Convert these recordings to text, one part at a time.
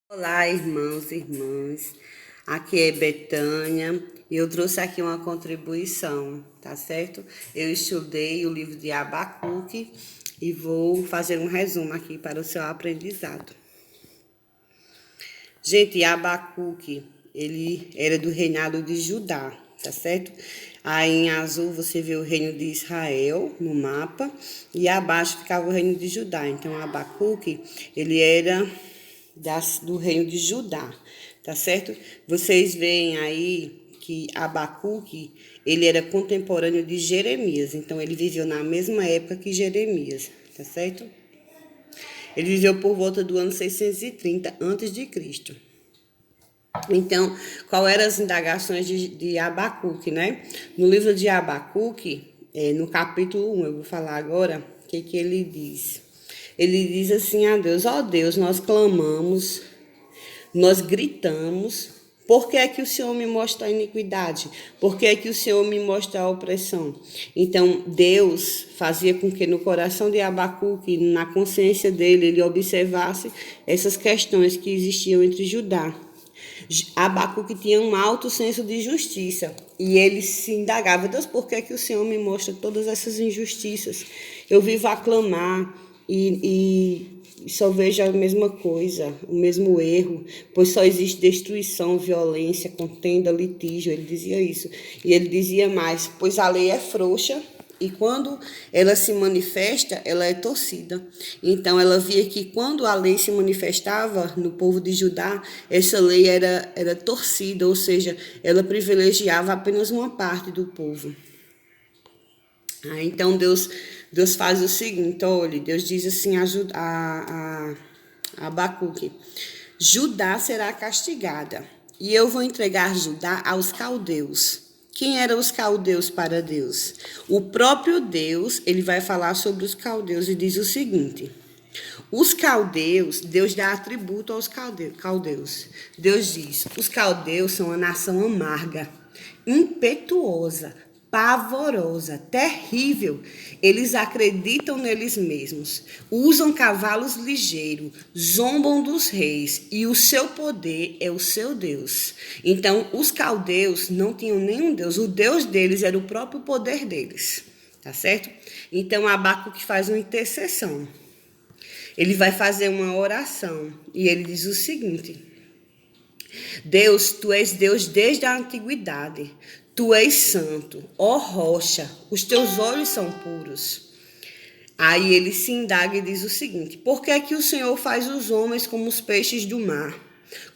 Olá, irmãos e irmãs. Aqui é Betânia e eu trouxe aqui uma contribuição, tá certo? Eu estudei o livro de Abacuque e vou fazer um resumo aqui para o seu aprendizado. Gente, Abacuque, ele era do reinado de Judá, tá certo? Aí em azul você vê o reino de Israel no mapa e abaixo ficava o reino de Judá. Então Abacuque, ele era do reino de Judá, tá certo? Vocês veem aí que Abacuque, ele era contemporâneo de Jeremias, então ele viveu na mesma época que Jeremias, tá certo? Ele viveu por volta do ano 630 a.C. Então, qual eram as indagações de Abacuque, né? No livro de Abacuque, no capítulo 1, eu vou falar agora o que ele diz. Ele diz assim a Deus: ó Deus, nós clamamos, nós gritamos, por que é que o Senhor me mostra a iniquidade? Por que é que o Senhor me mostra a opressão? Então, Deus fazia com que no coração de Abacuque, na consciência dele, ele observasse essas questões que existiam entre Judá. Abacuque tinha um alto senso de justiça e ele se indagava: Deus, por que é que o Senhor me mostra todas essas injustiças? Eu vivo a clamar e só vejo a mesma coisa, o mesmo erro, pois só existe destruição, violência, contenda, litígio. Ele dizia isso. E ele dizia mais: pois a lei é frouxa e quando ela se manifesta, ela é torcida. Então, ela via que quando a lei se manifestava no povo de Judá, essa lei era torcida, ou seja, ela privilegiava apenas uma parte do povo. Então, Deus faz o seguinte, olha, Deus diz assim a Abacuque: Judá será castigada, e eu vou entregar Judá aos caldeus. Quem eram os caldeus para Deus? O próprio Deus, ele vai falar sobre os caldeus e diz o seguinte: os caldeus, Deus dá atributo aos caldeus. Deus diz: os caldeus são uma nação amarga, impetuosa, pavorosa, terrível. Eles acreditam neles mesmos, usam cavalos ligeiros, zombam dos reis e o seu poder é o seu Deus. Então, os caldeus não tinham nenhum Deus, o Deus deles era o próprio poder deles, tá certo? Então, Abacuque faz uma intercessão. Ele vai fazer uma oração e ele diz o seguinte: Deus, tu és Deus desde a antiguidade. Tu és santo, ó rocha, os teus olhos são puros. Aí ele se indaga e diz o seguinte: por que é que o Senhor faz os homens como os peixes do mar,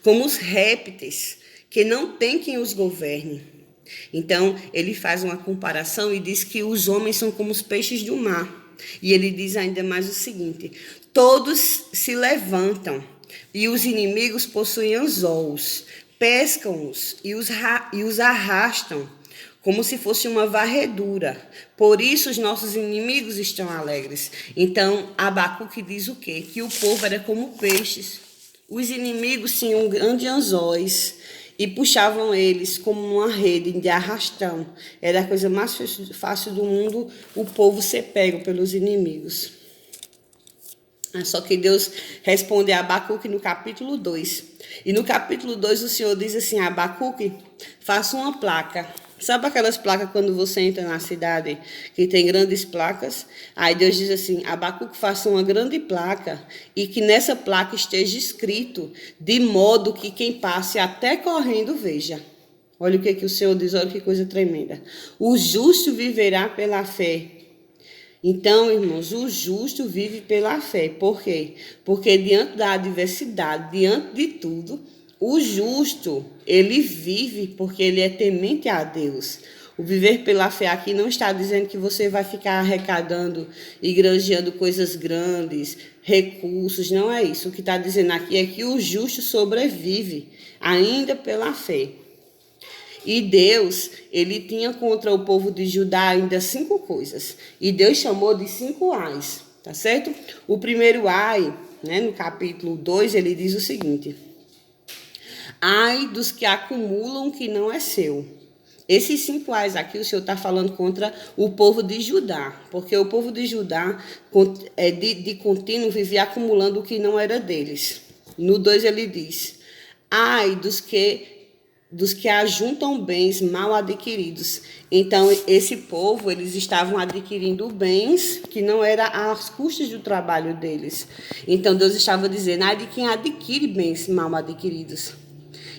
como os répteis, que não tem quem os governe? Então, ele faz uma comparação e diz que os homens são como os peixes do mar. E ele diz ainda mais o seguinte: todos se levantam e os inimigos possuem anzóis, pescam-os e os arrastam como se fosse uma varredura. Por isso os nossos inimigos estão alegres. Então, Abacuque diz o quê? Que o povo era como peixes. Os inimigos tinham grandes anzóis e puxavam eles como uma rede de arrastão. Era a coisa mais fácil do mundo, o povo ser pego pelos inimigos. Só que Deus responde a Abacuque no capítulo 2. E no capítulo 2 o Senhor diz assim: Abacuque, faça uma placa. Sabe aquelas placas quando você entra na cidade que tem grandes placas? Aí Deus diz assim: Abacuque, faça uma grande placa e que nessa placa esteja escrito, de modo que quem passe até correndo veja. Olha o que o Senhor diz, olha que coisa tremenda. O justo viverá pela fé. Então, irmãos, o justo vive pela fé. Por quê? Porque diante da adversidade, diante de tudo, o justo, ele vive porque ele é temente a Deus. O viver pela fé aqui não está dizendo que você vai ficar arrecadando e granjeando coisas grandes, recursos, não é isso. O que está dizendo aqui é que o justo sobrevive ainda pela fé. E Deus, ele tinha contra o povo de Judá ainda 5 coisas. E Deus chamou de 5 ais, tá certo? O primeiro ai, né, no capítulo 2, ele diz o seguinte: ai dos que acumulam o que não é seu. Esses 5 ais aqui, o Senhor está falando contra o povo de Judá. Porque o povo de Judá, de contínuo, vivia acumulando o que não era deles. No 2 ele diz: ai dos que ajuntam bens mal adquiridos. Então, esse povo, eles estavam adquirindo bens que não eram às custas do trabalho deles. Então, Deus estava dizendo: ai de quem adquire bens mal adquiridos.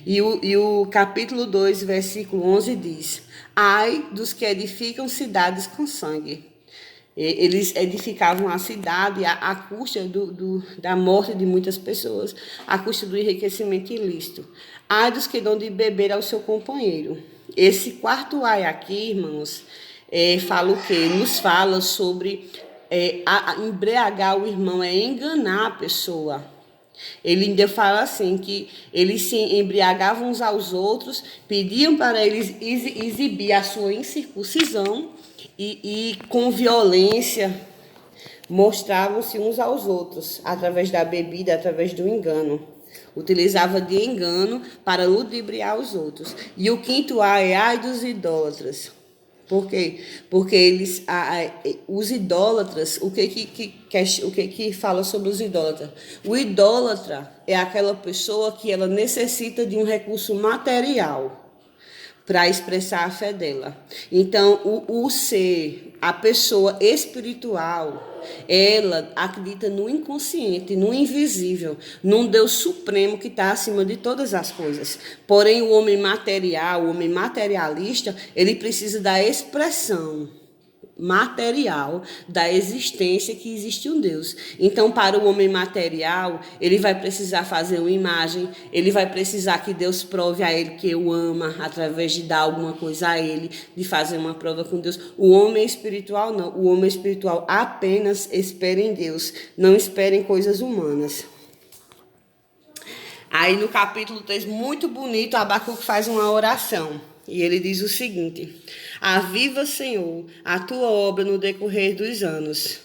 E o capítulo 2, versículo 11 diz: ai dos que edificam cidades com sangue. Eles edificavam a cidade à custa da morte de muitas pessoas, à custa do enriquecimento ilícito. Ai dos que dão de beber ao seu companheiro. Esse quarto ai aqui, irmãos, fala o quê? Nos fala sobre embriagar o irmão, é enganar a pessoa. Ele ainda fala assim, que eles se embriagavam uns aos outros, pediam para eles exibir a sua incircuncisão e com violência mostravam-se uns aos outros, através da bebida, através do engano. Utilizava de engano para ludibriar os outros. E o quinto ai é ai dos idólatras. Por quê? Porque os idólatras, o que fala sobre os idólatras? O idólatra é aquela pessoa que ela necessita de um recurso material para expressar a fé dela. Então, a pessoa espiritual, ela acredita no inconsciente, no invisível, num Deus supremo que está acima de todas as coisas. Porém, o homem material, o homem materialista, ele precisa da expressão material da existência que existe um Deus. Então, para o homem material, ele vai precisar fazer uma imagem, ele vai precisar que Deus prove a ele que o ama, através de dar alguma coisa a ele, de fazer uma prova com Deus. O homem espiritual não, o homem espiritual apenas espera em Deus, não espera em coisas humanas. Aí no capítulo 3, muito bonito, Abacuque faz uma oração. E ele diz o seguinte: aviva, Senhor, a tua obra no decorrer dos anos,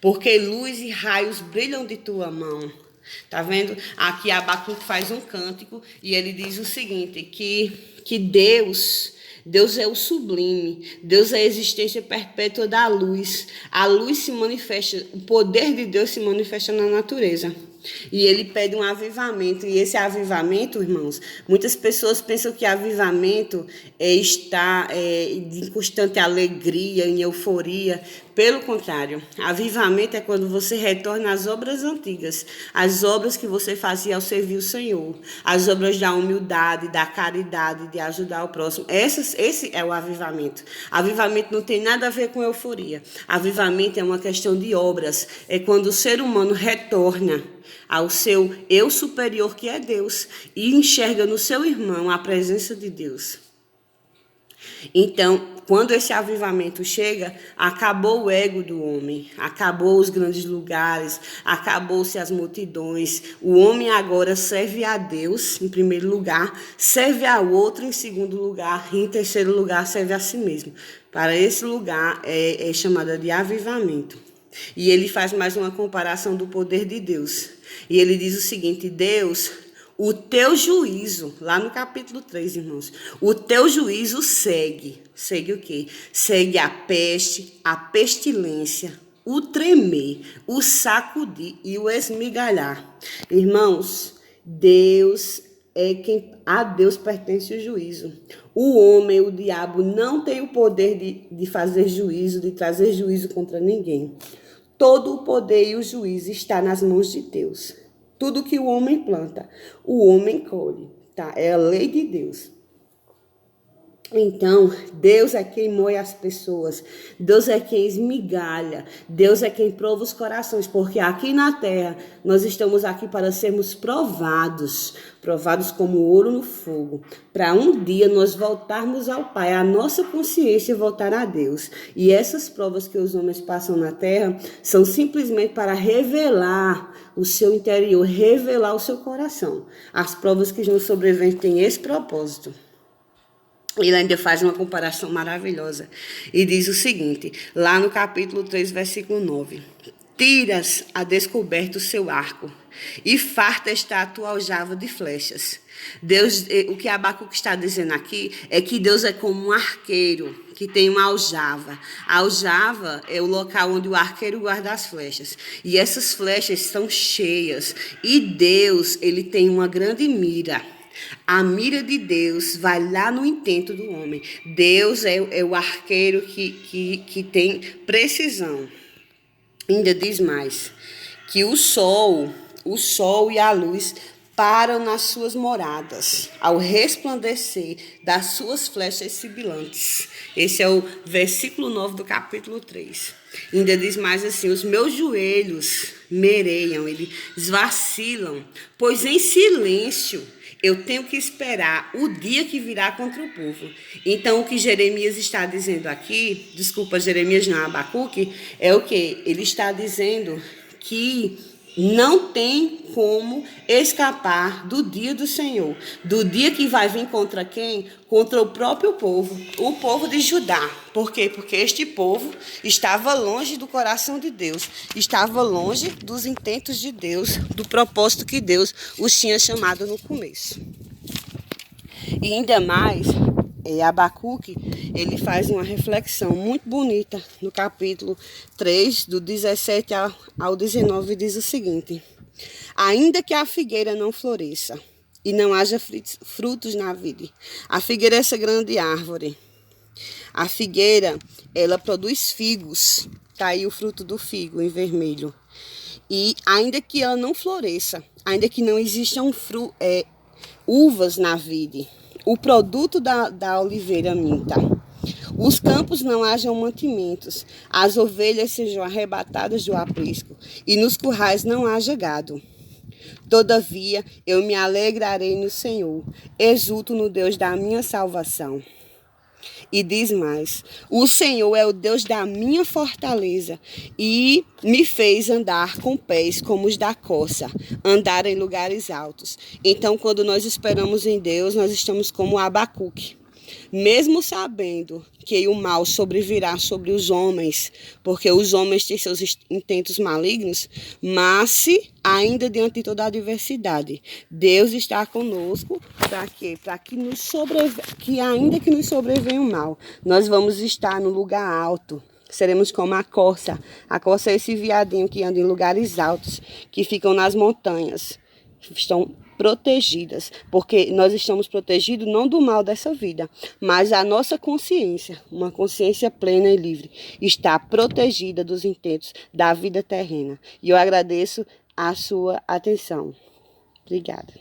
porque luz e raios brilham de tua mão. Tá vendo? Aqui Abacuque faz um cântico e ele diz o seguinte, que Deus é o sublime, Deus é a existência perpétua da luz. A luz se manifesta, o poder de Deus se manifesta na natureza. E ele pede um avivamento. E esse avivamento, irmãos, muitas pessoas pensam que avivamento é estar em constante alegria, em euforia. Pelo contrário, avivamento é quando você retorna às obras antigas, às obras que você fazia ao servir o Senhor, as obras da humildade, da caridade, de ajudar o próximo. Esse é o avivamento. Avivamento não tem nada a ver com euforia. Avivamento é uma questão de obras. É quando o ser humano retorna ao seu eu superior, que é Deus, e enxerga no seu irmão a presença de Deus. Então, quando esse avivamento chega, acabou o ego do homem, acabou os grandes lugares, acabou-se as multidões. O homem agora serve a Deus, em primeiro lugar, serve ao outro em segundo lugar, e em terceiro lugar serve a si mesmo. Para esse lugar é chamada de avivamento. E ele faz mais uma comparação do poder de Deus. E ele diz o seguinte: Deus, o teu juízo, lá no capítulo 3, irmãos, o teu juízo segue o quê? Segue a peste, a pestilência, o tremer, o sacudir e o esmigalhar. Irmãos, a Deus pertence o juízo. O homem, o diabo, não tem o poder de fazer juízo, de trazer juízo contra ninguém. Todo o poder e o juízo está nas mãos de Deus. Tudo que o homem planta, o homem colhe, tá? É a lei de Deus. Então, Deus é quem moe as pessoas, Deus é quem esmigalha, Deus é quem prova os corações, porque aqui na terra nós estamos aqui para sermos provados como ouro no fogo, para um dia nós voltarmos ao Pai, a nossa consciência voltar a Deus. E essas provas que os homens passam na terra são simplesmente para revelar o seu interior, revelar o seu coração. As provas que nos sobrevêm têm esse propósito. Ele ainda faz uma comparação maravilhosa e diz o seguinte, lá no capítulo 3, versículo 9. tiras a descoberto o seu arco, e farta está a tua aljava de flechas. Deus, o que Abacuque está dizendo aqui é que Deus é como um arqueiro que tem uma aljava. A aljava é o local onde o arqueiro guarda as flechas. E essas flechas são cheias. E Deus, ele tem uma grande mira. A mira de Deus vai lá no intento do homem. Deus é o arqueiro que tem precisão. Ainda diz mais, que o sol e a luz param nas suas moradas, ao resplandecer das suas flechas sibilantes. Esse é o versículo 9 do capítulo 3. Ainda diz mais assim, os meus joelhos mereiam, eles vacilam, pois em silêncio eu tenho que esperar o dia que virá contra o povo. Então, o que Jeremias está dizendo aqui, Jeremias não, Abacuque, é o quê? Ele está dizendo que não tem como escapar do dia do Senhor. Do dia que vai vir contra quem? Contra o próprio povo, o povo de Judá. Por quê? Porque este povo estava longe do coração de Deus, estava longe dos intentos de Deus, do propósito que Deus os tinha chamado no começo. E ainda mais, Abacuque, ele faz uma reflexão muito bonita no capítulo 3, do 17 ao 19, diz o seguinte: ainda que a figueira não floresça e não haja frutos na vide, a figueira é essa grande árvore. A figueira, ela produz figos, tá aí o fruto do figo em vermelho. E ainda que ela não floresça, ainda que não existam uvas na vide, o produto da oliveira minta, os campos não hajam mantimentos, as ovelhas sejam arrebatadas do aprisco, e nos currais não haja gado. Todavia, eu me alegrarei no Senhor, exulto no Deus da minha salvação. E diz mais, o Senhor é o Deus da minha fortaleza e me fez andar com pés como os da corça, andar em lugares altos. Então, quando nós esperamos em Deus, nós estamos como Abacuque. Mesmo sabendo que o mal sobrevirá sobre os homens, porque os homens têm seus intentos malignos, mas se ainda diante de toda a adversidade, Deus está conosco para quê? Para que ainda que nos sobrevenha o mal, nós vamos estar no lugar alto. Seremos como a corça. A corça é esse viadinho que anda em lugares altos, que ficam nas montanhas. Estão protegidas, porque nós estamos protegidos não do mal dessa vida, mas a nossa consciência, uma consciência plena e livre, está protegida dos intentos da vida terrena. E eu agradeço a sua atenção. Obrigada.